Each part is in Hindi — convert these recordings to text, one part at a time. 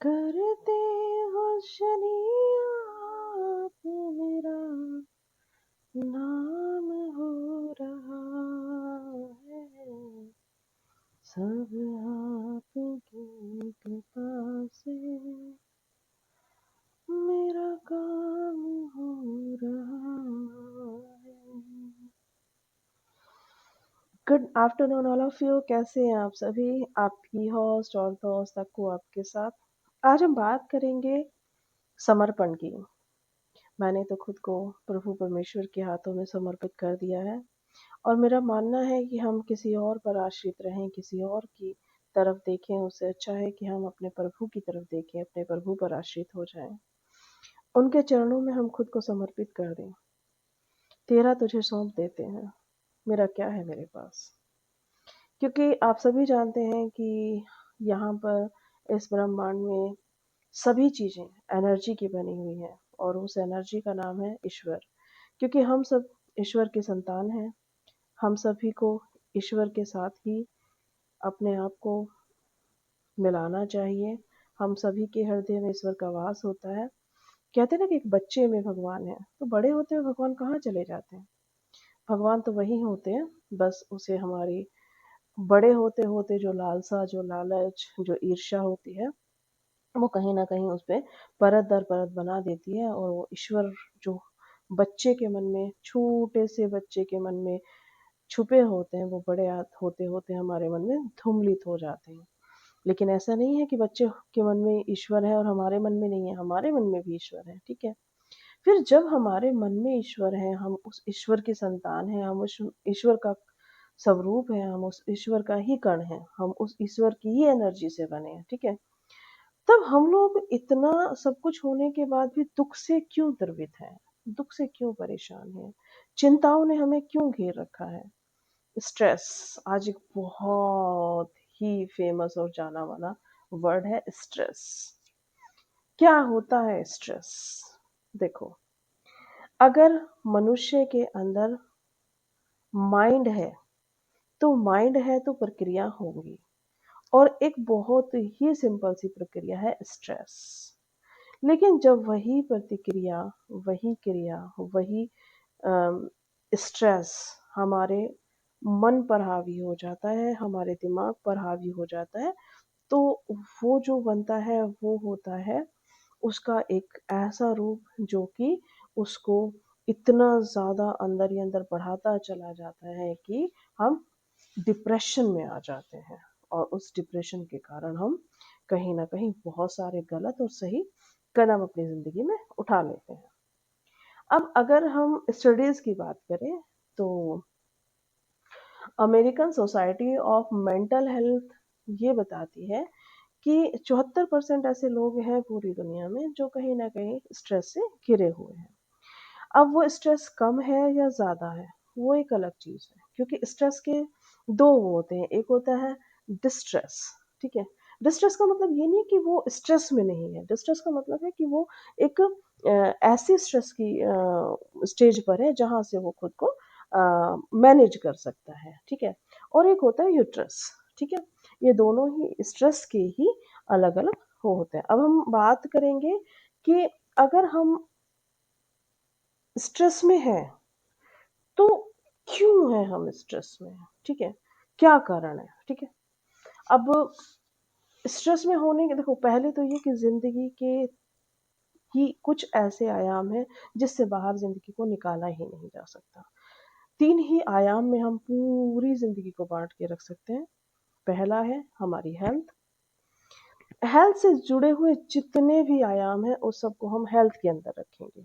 करते हो शनि आप, मेरा नाम हो रहा है। सब आपकी कृपा से मेरा काम हो रहा है। Good afternoon all of you, कैसे हैं आप सभी। आपकी होस्ट और दोस्त अक्कू आपके साथ। आज हम बात करेंगे समर्पण की। मैंने तो खुद को प्रभु परमेश्वर के हाथों में समर्पित कर दिया है और मेरा मानना है कि हम किसी और पर आश्रित रहें, किसी और की तरफ देखें, उससे अच्छा है कि हम अपने प्रभु की तरफ देखें, अपने प्रभु पर आश्रित हो जाएं, उनके चरणों में हम खुद को समर्पित कर दें। तेरा तुझे सौंप देते हैं, मेरा क्या है मेरे पास। क्योंकि आप सभी जानते हैं कि यहाँ पर इस ब्रह्मांड में सभी चीज़ें एनर्जी की बनी हुई हैं और उस एनर्जी का नाम है ईश्वर। क्योंकि हम सब ईश्वर की संतान हैं, हम सभी को ईश्वर के साथ ही अपने आप को मिलाना चाहिए। हम सभी के हृदय में ईश्वर का वास होता है। कहते हैं ना कि एक बच्चे में भगवान है, तो बड़े होते हुए भगवान कहाँ चले जाते हैं। भगवान तो वही होते हैं, बस उसे हमारी बड़े होते होते जो लालसा, जो लालच, जो ईर्ष्या होती है, वो कहीं ना कहीं उस पर परत दर परत बना देती है और वो ईश्वर जो बच्चे के मन में, छोटे से बच्चे के मन में छुपे होते हैं, वो बड़े होते होते हमारे मन में धूमिलित हो जाते हैं। लेकिन ऐसा नहीं है कि बच्चे के मन में ईश्वर है और हमारे मन में नहीं है, हमारे मन में भी ईश्वर है। ठीक है, फिर जब हमारे मन में ईश्वर है, हम उस ईश्वर की संतान हैं, हम उस ईश्वर का स्वरूप है, हम उस ईश्वर का ही कण है, हम उस ईश्वर की ही एनर्जी से बने हैं। ठीक है, तब हम लोग इतना सब कुछ होने के बाद भी दुख से क्यों द्रवित हैं, दुख से क्यों परेशान हैं, चिंताओं ने हमें क्यों घेर रखा है। स्ट्रेस आज एक बहुत ही फेमस और जाना माना वर्ड है, स्ट्रेस। क्या होता है स्ट्रेस? देखो, अगर मनुष्य के अंदर माइंड है तो प्रक्रिया होगी और एक बहुत ही सिंपल सी प्रक्रिया है स्ट्रेस। लेकिन जब वही प्रतिक्रिया, वही क्रिया, वही स्ट्रेस हमारे मन पर हावी हो जाता है, हमारे दिमाग पर हावी हो जाता है, तो वो जो बनता है वो होता है उसका एक ऐसा रूप जो कि उसको इतना ज़्यादा अंदर ही अंदर बढ़ाता चला जाता है कि हम डिप्रेशन में आ जाते हैं और उस डिप्रेशन के कारण हम कहीं ना कहीं बहुत सारे गलत और सही कदम अपनी ज़िंदगी में उठा लेते हैं। अब अगर हम स्टडीज़ की बात करें तो American society of mental health ये बताती है कि 74% ऐसे लोग हैं पूरी दुनिया में जो कहीं ना कहीं स्ट्रेस से घिरे हुए हैं। अब वो स्ट्रेस कम है या ज़्यादा है, वो एक अलग चीज़ है, क्योंकि स्ट्रेस के दो वो होते हैं। एक होता है डिस्ट्रेस। ठीक है, डिस्ट्रेस का मतलब ये नहीं कि वो स्ट्रेस में नहीं है, डिस्ट्रेस का मतलब है कि वो एक ऐसी स्ट्रेस की स्टेज पर है जहाँ से वो खुद को मैनेज कर सकता है। ठीक है, और एक होता है यूट्रस। ठीक है, ये दोनों ही स्ट्रेस के ही अलग अलग होते हैं। अब हम बात करेंगे कि अगर हम स्ट्रेस में हैं तो क्यों है हम स्ट्रेस में। ठीक है, क्या कारण है। ठीक है, अब स्ट्रेस में होने के, देखो पहले तो ये कि जिंदगी के ही कुछ ऐसे आयाम हैं जिससे बाहर जिंदगी को निकाला ही नहीं जा सकता। 3 ही आयाम में हम पूरी जिंदगी को बांट के रख सकते हैं। पहला है हमारी हेल्थ। हेल्थ से जुड़े हुए जितने भी आयाम हैं उस सबको हम हेल्थ के अंदर रखेंगे।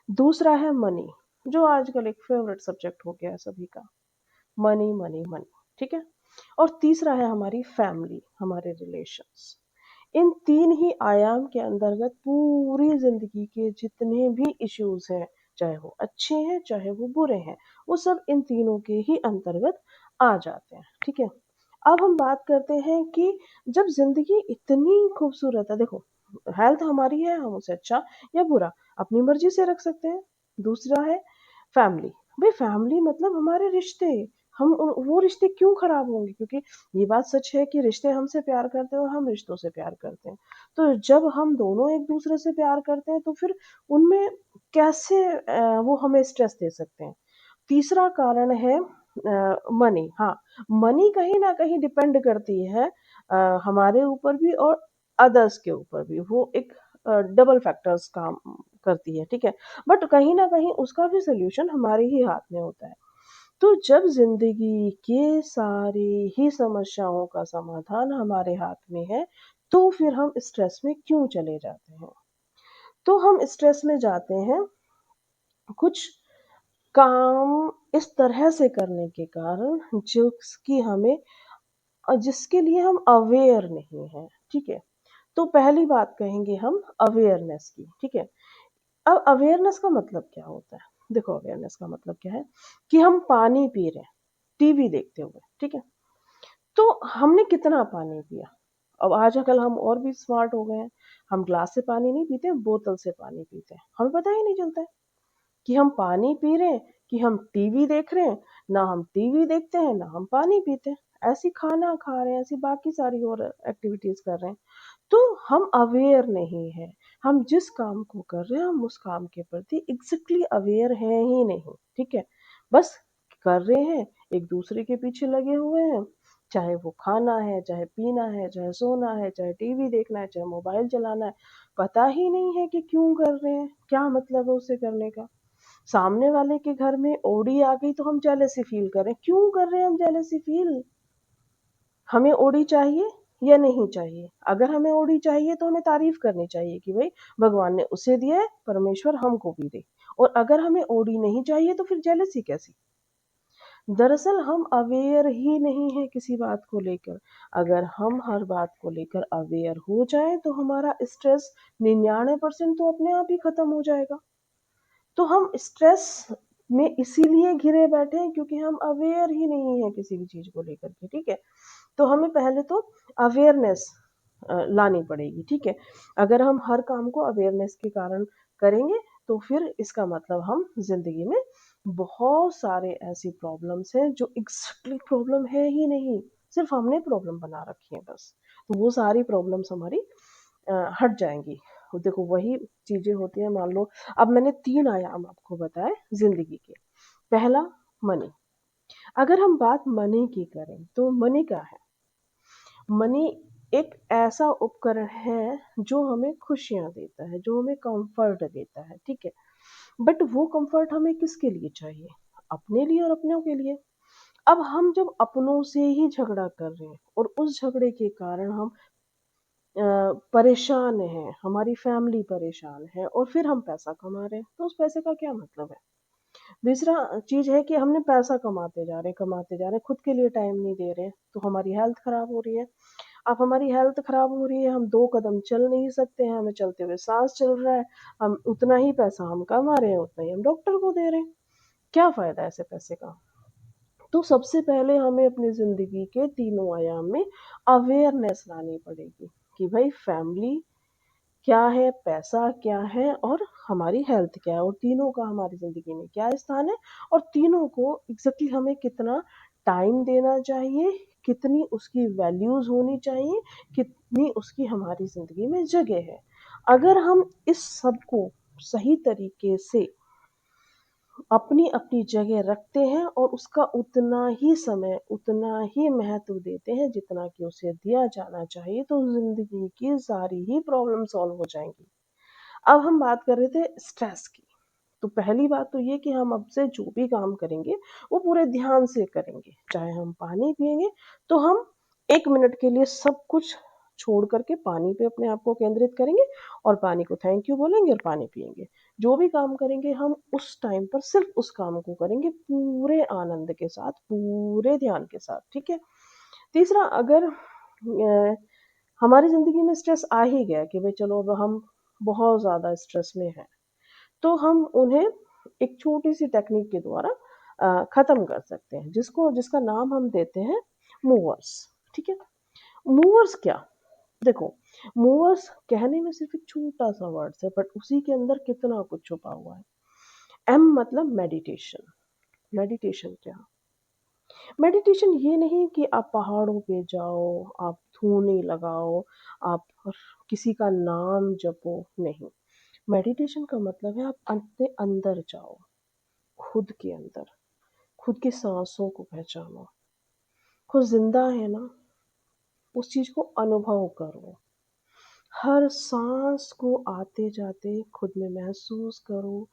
दूसरा है मनी, जो आजकल एक फेवरेट सब्जेक्ट हो गया है सभी का, मनी मनी मनी। ठीक है, और तीसरा है हमारी फैमिली, हमारे रिलेशंस। इन 3 ही आयाम के अंतर्गत पूरी जिंदगी के जितने भी इश्यूज हैं, चाहे वो अच्छे हैं चाहे वो बुरे हैं, वो सब इन तीनों के ही अंतर्गत आ जाते हैं। ठीक है, अब हम बात करते हैं कि जब जिंदगी इतनी खूबसूरत है, देखो हेल्थ हमारी है, हम उसे अच्छा या बुरा अपनी मर्जी से रख सकते हैं। दूसरा है फैमिली। भाई फैमिली मतलब हमारे रिश्ते, हम वो रिश्ते क्यों खराब होंगे? क्योंकि ये बात सच है कि रिश्ते हमसे प्यार करते हैं और हम रिश्तों से प्यार करते हैं। तो जब हम दोनों एक दूसरे से प्यार करते हैं तो फिर उनमें कैसे वो हमें स्ट्रेस दे सकते हैं? तीसरा कारण है मनी। हाँ, मनी कहीं ना कहीं डिपेंड करती है हमारे ऊपर भी और अदर्स के ऊपर भी। वो एक डबल फैक्टर्स काम करती है, ठीक है। बट कहीं ना कहीं उसका भी सोल्यूशन हमारे ही हाथ में होता है। तो जब जिंदगी के सारी ही समस्याओं का समाधान हमारे हाथ में है, तो फिर हम स्ट्रेस में क्यों चले जाते हैं? तो हम स्ट्रेस में जाते हैं कुछ काम इस तरह से करने के कारण जिसकी हमें जिसके लिए हम अवेयर नहीं हैं, ठीक है। तो पहली बात कहेंगे हम अवेयरनेस की, ठीक है। अब अवेयरनेस का मतलब क्या होता है? देखो, अवेयरनेस का मतलब क्या है कि हम पानी पी रहे हैं टीवी देखते हुए, ठीक है। तो हमने कितना पानी पिया? अब आजकल हम और भी स्मार्ट हो गए हैं। हम ग्लास से पानी नहीं पीते, बोतल से पानी पीते हैं। हमें पता ही नहीं चलता है कि हम पानी पी रहे हैं कि हम टीवी देख रहे हैं। ना हम टीवी देखते हैं, ना हम पानी पीते हैं। ऐसी खाना खा रहे हैं, ऐसी बाकी सारी और एक्टिविटीज कर रहे हैं। तो हम अवेयर नहीं है। हम जिस काम को कर रहे हैं हम उस काम के प्रति एग्जैक्टली अवेयर है ही नहीं, ठीक है। बस कर रहे हैं, एक दूसरे के पीछे लगे हुए हैं। चाहे वो खाना है, चाहे पीना है, चाहे सोना है, चाहे टीवी देखना है, चाहे मोबाइल चलाना है। पता ही नहीं है कि क्यों कर रहे हैं, क्या मतलब है उसे करने का। सामने वाले के घर में ओडी आ गई तो हम जेलेसी फील कर रहे हैं। क्यों कर रहे हैं हम जेलेसी फील? हमें ओडी चाहिए या नहीं चाहिए? अगर हमें ओडी चाहिए तो हमें तारीफ करनी चाहिए कि भाई भगवान ने उसे दिया है, परमेश्वर हमको भी दे। और अगर हमें ओडी नहीं चाहिए तो फिर जेलसी कैसी? दरअसल हम अवेयर ही नहीं है किसी बात को लेकर। अगर हम हर बात को लेकर अवेयर हो जाए तो हमारा स्ट्रेस 99% तो अपने आप ही खत्म हो जाएगा। तो हम स्ट्रेस में इसीलिए घिरे बैठे हैं क्योंकि हम अवेयर ही नहीं है किसी भी चीज को लेकर के, ठीक है। तो हमें पहले तो अवेयरनेस लानी पड़ेगी, ठीक है। अगर हम हर काम को अवेयरनेस के कारण करेंगे तो फिर इसका मतलब हम जिंदगी में बहुत सारे ऐसी प्रॉब्लम्स हैं जो एग्जैक्टली प्रॉब्लम है ही नहीं, सिर्फ हमने प्रॉब्लम बना रखी है बस। तो वो सारी प्रॉब्लम्स हमारी हट जाएंगी। देखो, वही चीजें होती हैं। मान लो अब मैंने 3 आयाम आपको बताए जिंदगी के। पहला, मनी। अगर हम बात मनी की करें तो मनी क्या है? मनी एक ऐसा उपकरण है जो हमें खुशियां देता है, जो हमें कंफर्ट देता है, ठीक है। बट वो कंफर्ट हमें किसके लिए चाहिए? अपने लिए और अपनों के लिए। अब हम जब अपनों से ही झगड़ा कर रहे हैं और उस झगड़े के कारण हम परेशान हैं, हमारी फैमिली परेशान है और फिर हम पैसा कमा रहे हैं, तो उस पैसे का क्या मतलब है? दूसरा चीज है कि हमने पैसा कमाते जा रहे हैं, खुद के लिए टाइम नहीं दे रहे हैं, तो हमारी हेल्थ खराब हो रही है। अब हमारी हेल्थ खराब हो रही है, हम 2 कदम चल नहीं सकते हैं, हमें चलते हुए सांस चल रहा है। हम उतना ही पैसा हम कमा रहे हैं, उतना ही हम डॉक्टर को दे रहे हैं। क्या फायदा ऐसे पैसे का? तो सबसे पहले हमें अपनी जिंदगी के तीनों आयाम में अवेयरनेस लानी पड़ेगी कि भाई फैमिली क्या है, पैसा क्या है और हमारी हेल्थ क्या है, और तीनों का हमारी जिंदगी में क्या स्थान है, और तीनों को एग्जैक्टली हमें कितना टाइम देना चाहिए, कितनी उसकी वैल्यूज होनी चाहिए, कितनी उसकी हमारी जिंदगी में जगह है। अगर हम इस सब को सही तरीके से अपनी अपनी जगह रखते हैं और उसका उतना ही समय, उतना ही महत्व देते हैं जितना कि उसे दिया जाना चाहिए, तो जिंदगी की सारी ही प्रॉब्लम सॉल्व हो जाएंगी। अब हम बात कर रहे थे स्ट्रेस की। तो पहली बात तो ये कि हम अब से जो भी काम करेंगे वो पूरे ध्यान से करेंगे। चाहे हम पानी पिएंगे तो हम 1 मिनट के लिए सब कुछ छोड़ करके पानी पे अपने आप को केंद्रित करेंगे और पानी को थैंक यू बोलेंगे और पानी पिएंगे। जो भी काम करेंगे हम उस टाइम पर सिर्फ उस काम को करेंगे पूरे आनंद के साथ, पूरे ध्यान के साथ, ठीक है। तीसरा, अगर हमारी जिंदगी में स्ट्रेस आ ही गया कि भाई चलो अब हम बहुत ज्यादा स्ट्रेस में हैं, तो हम उन्हें एक छोटी सी टेक्निक के द्वारा खत्म कर सकते हैं, जिसका नाम हम देते हैं मूवर्स, ठीक है। मूवर्स क्या? देखो, मूवर्स कहने में सिर्फ एक छोटा सा वर्ड है, बट उसी के अंदर कितना कुछ छुपा हुआ है। एम मतलब मेडिटेशन। मेडिटेशन क्या? मेडिटेशन ये नहीं कि आप पहाड़ों पे जाओ, आप धूनी लगाओ, आप किसी का नाम जपो, नहीं। मेडिटेशन का मतलब है आप अपने अंदर जाओ, खुद के अंदर, खुद की साँसों को पहचानो। खुद ज़िंदा है ना, उस चीज़ को अनुभव करो। हर साँस को आते-जाते खुद में महसूस करो।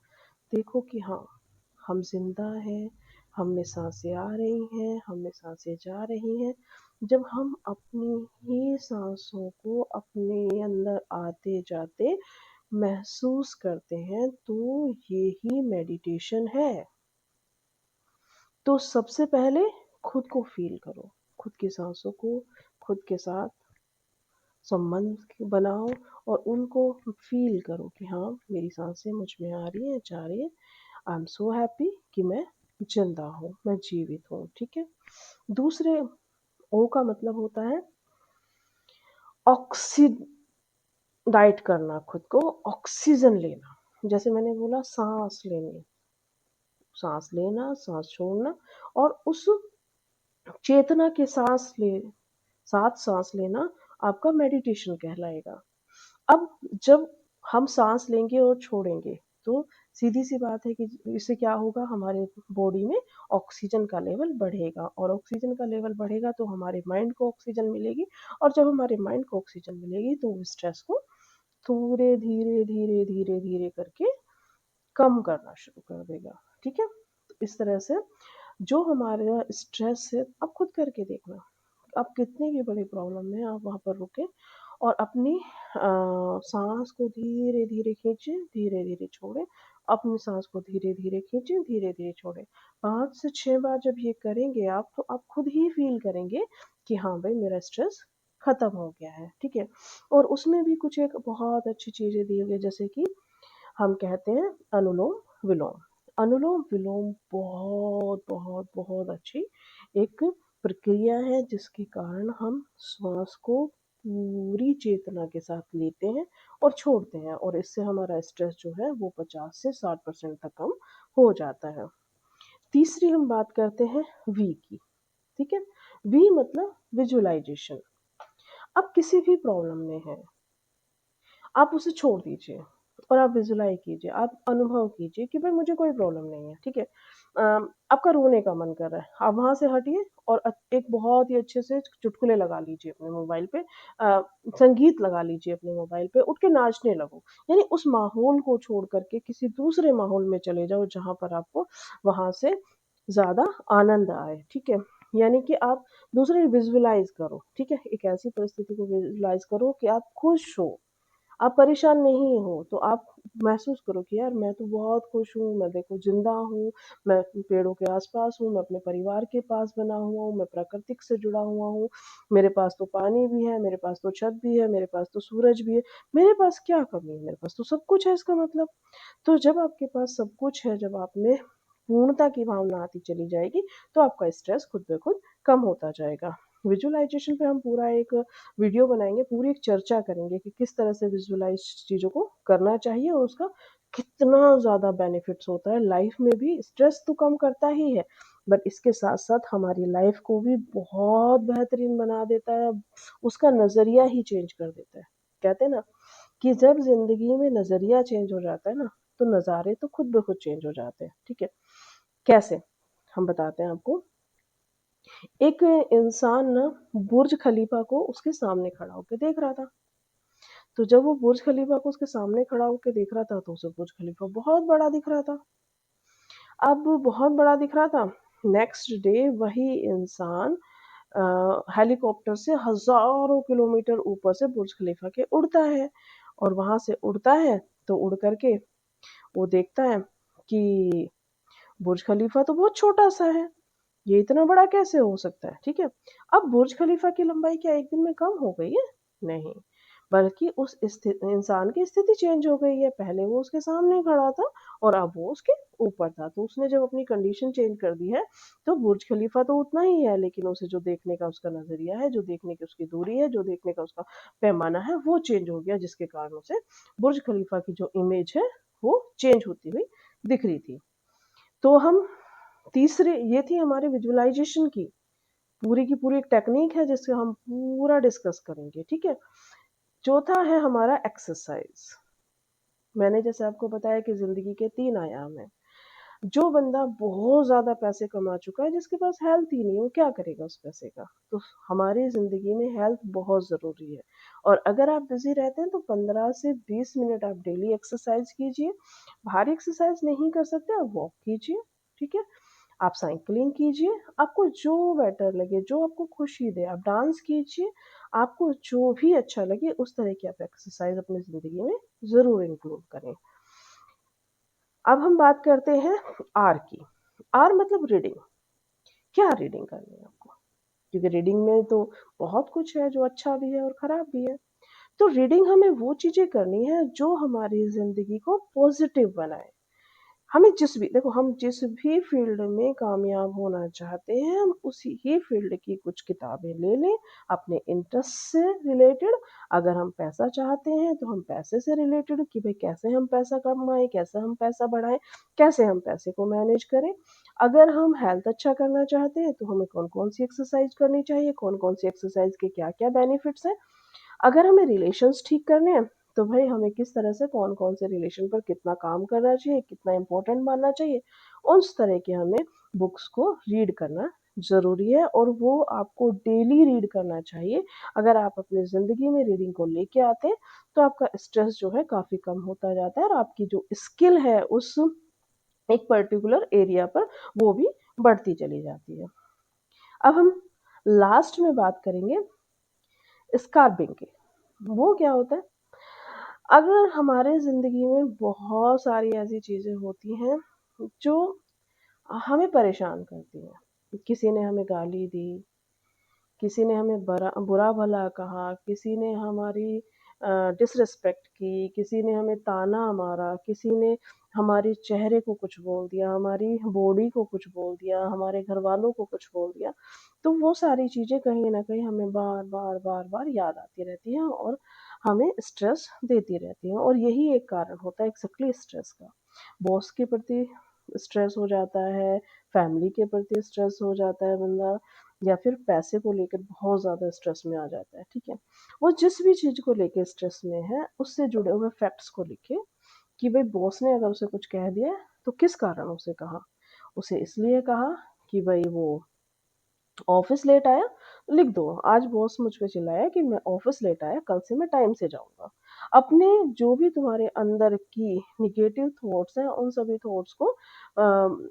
देखो कि हाँ, हम ज़िंदा हैं, हम में साँसें आ रही हैं, हम में साँसें जा रही हैं। जब हम अपनी ही साँसों को अपने अंदर आते-जाते महसूस करते हैं, तो ये ही मेडिटेशन है। तो सबसे पहले खुद को फ़ील करो, खुद की साँसों को खुद के साथ संबंध बनाओ और उनको फ़ील करो कि हाँ, मेरी साँसें मुझ में आ रही हैं, जा रही हैं। आई एम सो हैप्पी कि मैं ज़िंदा हूँ, मैं जीवित हूँ, ठीक है? दूसरे ओ का मतलब होता है ऑक्सीडाइट करना खुद को, ऑक्सीजन लेना। जैसे मैंने बोला साँस लेनी, साँस लेना, साँस छोड़ना और उस चेतना के साथ साँस लेना आपका मेडिटेशन कहलाएगा। अब जब हम साँस लेंगे और छोड़ेंगे, तो सीधी-सी बात है कि इससे क्या होगा हमारे बॉडी में ऑक्सीजन का लेवल बढ़ेगा और ऑक्सीजन का लेवल बढ़ेगा तो हमारे माइंड को ऑक्सीजन मिलेगी और जब हमारे माइंड को ऑक्सीजन मिलेगी तो वो स्ट्रेस को थोड़े धीरे, धीरे, धीरे, धीरे करके कम करना शुरू कर देगा, ठीक है? तो इस तरह से जो हमारा स्ट्रेस है आप खुद करके देखना। आप कितनी भी बड़ी प्रॉब्लम में आप वहाँ पर रुकें और अपनी साँस को धीरे-धीरे खींचे, धीरे-धीरे छोड़ें। अपनी साँस को धीरे-धीरे खींचे, धीरे-धीरे छोड़ें। 5 से 6 बार जब ये करेंगे आप, तो आप खुद ही फ़ील करेंगे कि हाँ भाई मेरा स्ट्रेस खत्म हो गया है, ठीक है? और उसमें भी कुछ एक बहुत अच्छी चीज़ें दी हुई है जैसे कि हम कहते हैं अनुलोम-विलोम। अनुलोम-विलोम बहुत, बहुत, बहुत अच्छी एक प्रक्रिया है जिसके कारण हम श्वास को पूरी चेतना के साथ लेते हैं और छोड़ते हैं और इससे हमारा स्ट्रेस जो है वो 50 से 60% तक कम हो जाता है। तीसरी हम बात करते हैं वी की, ठीक है? वी मतलब विजुअलाइज़ेशन। आप किसी भी प्रॉब्लम में हैं आप उसे छोड़ दीजिए और आप विज़ुअलाइज़ कीजिए, आप अनुभव कीजिए कि भाई मुझे कोई प्रॉब्लम नहीं है, ठीक है? आपका रोने का मन कर रहा है, आप वहाँ से हटिए और एक बहुत ही अच्छे से चुटकुले लगा लीजिए अपने मोबाइल पे संगीत लगा लीजिए अपने मोबाइल पे, उठ के नाचने लगो। यानी उस माहौल को छोड़ कर के किसी दूसरे माहौल में चले जाओ जहाँ पर आपको वहाँ से ज़्यादा आनंद आए, ठीक है? यानी कि आप दूसरे विज़ुअलाइज़ करो, ठीक है? एक ऐसी परिस्थिति को विज़ुअलाइज़ करो कि आप खुश हो। आप परेशान नहीं हो, तो आप महसूस करो कि यार मैं तो बहुत खुश हूँ, मैं देखो ज़िंदा हूँ, मैं पेड़ों के आस-पास हूँ, मैं अपने परिवार के पास बना हुआ हूँ, मैं प्राकृतिक से जुड़ा हुआ हूँ, मेरे पास तो पानी भी है, मेरे पास तो छत भी है, मेरे पास तो सूरज भी है, मेरे पास क्या कमी है? मेरे पास तो सब कुछ है इसका मतलब। तो जब आपके पास सब कुछ है, जब आप में पूर्णता की भावना आती चली जाएगी, तो आपका स्ट्रेस खुद ब खुद कम होता जाएगा। विजुअलाइज़ेशन पे हम पूरा एक वीडियो बनाएँगे, पूरी एक चर्चा करेंगे कि किस तरह से विजुअलाइज़ चीज़ों को करना चाहिए और उसका कितना ज़्यादा बेनिफिट्स होता है। लाइफ़ में भी स्ट्रेस तो कम करता ही है, बट इसके साथ-साथ हमारी लाइफ़ को भी बहुत बेहतरीन बना देता है, उसका नज़रिया ही चेंज कर देता है। कहते हैं ना कि जब ज़िंदगी में नज़रिया चेंज हो जाता है ना, तो नज़ारे तो खुद ब खुद चेंज हो जाते हैं, ठीक है? कैसे? हम बताते हैं आपको। एक इंसान ना बुर्ज खलीफा को उसके सामने खड़ा होके देख रहा था। तो जब वो बुर्ज खलीफा को उसके सामने खड़ा होके देख रहा था, तो उसे बुर्ज खलीफा बहुत बड़ा दिख रहा था। अब बहुत बड़ा दिख रहा था, नेक्स्ट डे वही इंसान हेलीकॉप्टर से हज़ारों किलोमीटर ऊपर से बुर्ज खलीफा के उड़ता है और वहाँ से उड़ता है, तो उड़ कर के वो देखता है कि बुर्ज खलीफा तो बहुत छोटा-सा है, ये इतना बड़ा कैसे हो सकता है, ठीक है? अब बुर्ज खलीफा की लंबाई क्या एक दिन में कम हो गई है? नहीं, बल्कि उस इंसान की स्थिति चेंज हो गई है, पहले वो उसके सामने खड़ा था और अब वो उसके ऊपर था, तो उसने जब अपनी कंडीशन चेंज कर दी है, तो बुर्ज खलीफा तो उतना ही है, लेकिन उसे जो देखने का उसका नज़रिया है, जो देखने की उसकी दूरी है, जो देखने का उसका पैमाना है, वो चेंज हो गया, जिसके कारण उसे बुर्ज खलीफा की जो इमेज है, वो चेंज होती हुई दिख रही थी। तो हम तीसरे ये थी हमारे विजुअलाइजेशन की पूरी एक टेक्निक है जिससे हम पूरा डिस्कस करेंगे, ठीक है। चौथा है हमारा एक्सरसाइज। मैंने जैसे आपको बताया कि जिंदगी के 3 आयाम हैं। जो बंदा बहुत ज़्यादा पैसे कमा चुका है, जिसके पास हेल्थ ही नहीं है, वो क्या करेगा उस पैसे का? तो हमारी ज़िंदगी में हेल्थ बहुत ज़रूरी है। और अगर आप बिज़ी रहते हैं तो 15 से 20 मिनट आप डेली एक्सरसाइज कीजिए। भारी एक्सरसाइज नहीं कर सकते, आप वॉक कीजिए, ठीक है? आप साइकिलिंग कीजिए, आपको जो बेटर लगे, जो आपको खुशी दे, आप डांस कीजिए, आपको जो भी अच्छा लगे उस तरह की आप एक्सरसाइज अपनी ज़िंदगी में ज़रूर इंक्लूड करें। अब हम बात करते हैं आर की। आर मतलब रीडिंग। क्या रीडिंग करनी है आपको? क्योंकि रीडिंग में तो बहुत कुछ है जो अच्छा भी है और खराब भी है। तो रीडिंग हमें वो चीज़ें करनी है जो हमारी ज़िंदगी को पॉजिटिव बनाए। हमें जिस भी देखो हम जिस भी फ़ील्ड में कामयाब होना चाहते हैं, हम उसी ही फ़ील्ड की कुछ किताबें ले लें, अपने इंटरेस्ट से रिलेटेड। अगर हम पैसा चाहते हैं, तो हम पैसे से रिलेटेड कि भई कैसे हम पैसा कमाएँ, कैसे हम पैसा बढ़ाएँ, कैसे हम पैसे को मैनेज करें। अगर हम हेल्थ अच्छा करना चाहते हैं, तो हमें कौन-कौन सी एक्सरसाइज़ करनी चाहिए, कौन-कौन सी एक्सरसाइज़ के क्या-क्या बेनिफिट्स हैं। अगर हमें रिलेशंस ठीक करने हैं, तो भाई हमें किस तरह से कौन-कौन से रिलेशन पर कितना काम करना चाहिए, कितना इम्पोर्टेंट मानना चाहिए, उस तरह के हमें बुक्स को रीड करना ज़रूरी है और वो आपको डेली रीड करना चाहिए। अगर आप अपनी ज़िंदगी में रीडिंग को लेके आते हैं, तो आपका स्ट्रेस जो है काफ़ी कम होता जाता है और आपकी जो स्किल है उस एक पर्टिकुलर एरिया पर, वो भी बढ़ती चली जाती है। अब हम लास्ट में बात करेंगे स्कार्पिंग की। वो क्या होता है? अगर हमारे ज़िंदगी में बहुत सारी ऐसी चीज़ें होती हैं जो हमें परेशान करती हैं। किसी ने हमें गाली दी, किसी ने हमें बुरा-भला कहा, किसी ने हमारी डिसरिस्पेक्ट की, किसी ने हमें ताना मारा, किसी ने हमारे चेहरे को कुछ बोल दिया, हमारी बॉडी को कुछ बोल दिया, हमारे घरवालों को कुछ बोल दिया। तो वो सारी चीज़ें कहीं न कहीं हमें बार-बार, बार-बार याद आती रहती हैं और हमें स्ट्रेस देती रहती हैं और यही एक कारण होता है एक्ज़ैक्टली स्ट्रेस का। बॉस के प्रति स्ट्रेस हो जाता है, फैमिली के प्रति स्ट्रेस हो जाता है बंदा या फिर पैसे को लेकर बहुत ज़्यादा स्ट्रेस में आ जाता है, ठीक है? वो जिस भी चीज़ को लेके स्ट्रेस में है, उससे जुड़े हुए फैक्ट्स को लिखे कि भई बॉस ने अगर उसे कुछ कह दिया है, तो किस कारण उसे कहा? उसे इसलिए कहा कि भई वो ऑफ़िस लेट आया, लिख दो आज बॉस मुझ पे चिल्लाया कि मैं ऑफ़िस लेट आया, कल से मैं टाइम से जाऊँगा। अपने जो भी तुम्हारे अंदर की नेगेटिव थॉट्स हैं, उन सभी थॉट्स को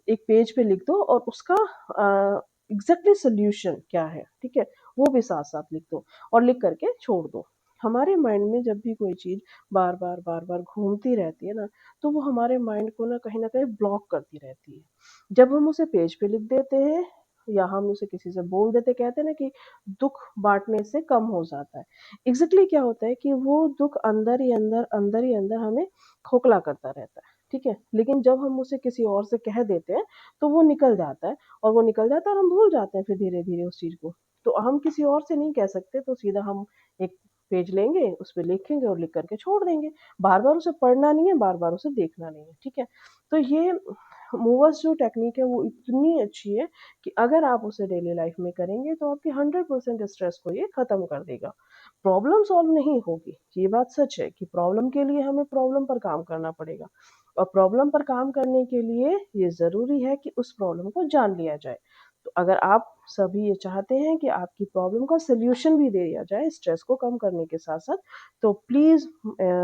एक पेज पे लिख दो और उसका एग्ज़ैक्टली सॉल्यूशन क्या है, ठीक है? वो भी साथ-साथ लिख दो और लिख कर के छोड़ दो। हमारे माइंड में जब भी कोई चीज़ बार-बार, बार-बार घूमती रहती है ना, तो वो हमारे माइंड को ना कहीं न कहीं ब्लॉक करती रहती है। जब हम उसे पेज पे लिख देते हैं या हम उसे किसी से बोल देते, कहते हैं ना कि दुःख बाँटने से कम हो जाता है। एग्ज़ैक्टली क्या होता है कि वो दुःख अंदर ही अंदर हमें खोखला करता रहता है, ठीक है? लेकिन जब हम उसे किसी और से कह देते हैं, तो वो निकल जाता है और वो निकल जाता है और हम भूल जाते हैं फिर धीरे-धीरे उस चीज़ को। तो हम किसी और से नहीं कह सकते, तो सीधा हम एक पेज लेंगे, उसपे लिखेंगे और लिख कर के छोड़ देंगे। बार-बार उसे पढ़ना नहीं है, बार-बार उसे देखना नहीं है, ठीक है? तो ये मूवर्स जो टेक्नीक है वो इतनी अच्छी है कि अगर आप उसे डेली लाइफ में करेंगे तो आपके 100% स्ट्रेस को ये ख़त्म कर देगा। प्रॉब्लम सॉल्व नहीं होगी, ये बात सच है कि प्रॉब्लम के लिए हमें प्रॉब्लम पर काम करना पड़ेगा और प्रॉब्लम पर काम करने के लिए ये ज़रूरी है कि उस प्रॉब्लम को जान लिया जाए। तो अगर आप सभी ये चाहते हैं कि आपकी प्रॉब्लम का सॉल्यूशन भी दे दिया जाए स्ट्रेस को कम करने के साथ-साथ, तो प्लीज़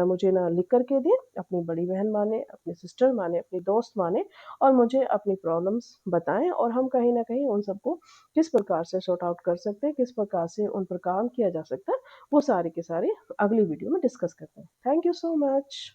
मुझे ना लिख कर के दें, अपनी बड़ी बहन माने, अपनी सिस्टर माने, अपनी दोस्त माने और मुझे अपनी प्रॉब्लम्स बताएँ और हम कहीं न कहीं उन सबको किस प्रकार से सॉर्ट आउट कर सकते हैं, किस प्रकार से उन पर काम किया जा सकता है, वो सारे के सारे अगली वीडियो में डिस्कस करते हैं। Thank you so much.